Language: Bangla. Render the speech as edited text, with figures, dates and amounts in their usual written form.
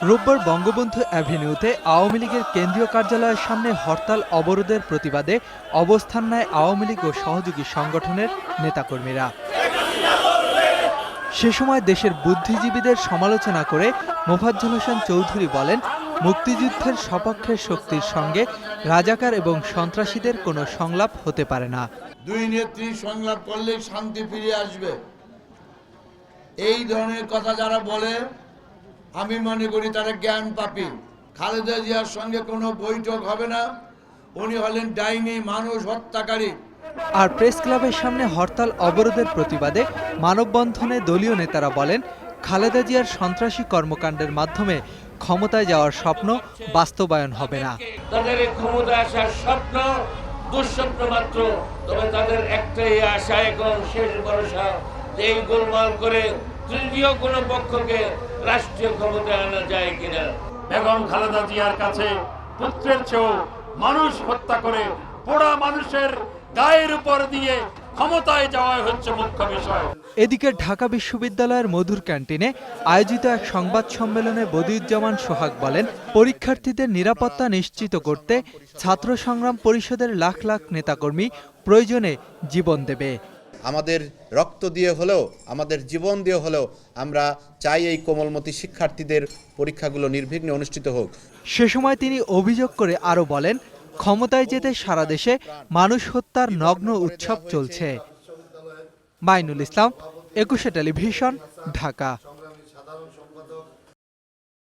রোববার বঙ্গবন্ধু অ্যাভিনিউতে আওয়ামী লীগের কেন্দ্রীয় কার্যালয়ের সামনে হরতাল অবরোধের প্রতিবাদে অবস্থান নেয় আওয়ামী লীগ ও সহযোগী সংগঠনের নেতাকর্মীরা। সে সময় দেশের বুদ্ধিজীবীদের সমালোচনা করে মোফাজ্জল হোসেন চৌধুরী বলেন, মুক্তিযুদ্ধের সপক্ষের শক্তির সঙ্গে রাজাকার এবং সন্ত্রাসীদের কোনো সংলাপ হতে পারে না। দুই নেত্রী সংলাপ করলে শান্তি ফিরে আসবে, এই ধরনের কথা যারা বলে আমি মনে করি তারা জ্ঞান পাপী। খালেদা জিয়ার সঙ্গে কোনো বৈঠক হবে না, উনি হলেন ডাইনি, মানুষ হত্যাকারী। আর প্রেস ক্লাবের সামনে হরতাল অবরোধের প্রতিবাদে মানববন্ধনে দলীয় নেতারা বলেন, খালেদা জিয়ার সন্ত্রাসী কর্মকাণ্ডের মাধ্যমে ক্ষমতায় যাওয়ার স্বপ্ন বাস্তবায়ন হবে না। তাদের ক্ষমতায় আসার স্বপ্ন দুঃস্বপ্ন মাত্র, তবে তাদের একটাই আশা, এখন শেষ ভরসা, এই গোলমাল করে তৃতীয় কোনো পক্ষকে রাষ্ট্রীয় ক্ষমতায় আনা যায় কিনা। বেগম খালেদা জিয়ার কাছে পুত্রের চেয়েও মানুষ হত্যা করে পোড়া মানুষের গায়ের উপর দিয়ে ক্ষমতায় যাওয়া হচ্ছে মুখ্য বিষয়। এদিকে ঢাকা বিশ্ববিদ্যালয়ের মধুর ক্যান্টিনে আয়োজিত এক সংবাদ সম্মেলনে বদিউজ্জামান সোহাগ বলেন, পরীক্ষার্থীদের নিরাপত্তা নিশ্চিত করতে ছাত্র সংগ্রাম পরিষদের লাখ লাখ নেতাকর্মী প্রয়োজনে জীবন দেবে। আমাদের রক্ত দিয়ে হলেও, আমাদের জীবন দিয়ে হলেও আমরা চাই এই কোমলমতি শিক্ষার্থীদের পরীক্ষাগুলো নির্বিঘ্নে অনুষ্ঠিত হোক। সে সময় তিনি অভিযোগ করে আরও বলেন, ক্ষমতায় যেতে সারা দেশে মানুষ হত্যার নগ্ন উৎসব চলছে। মাইনুল ইসলাম, ২১ টেলিভিশন, ঢাকা।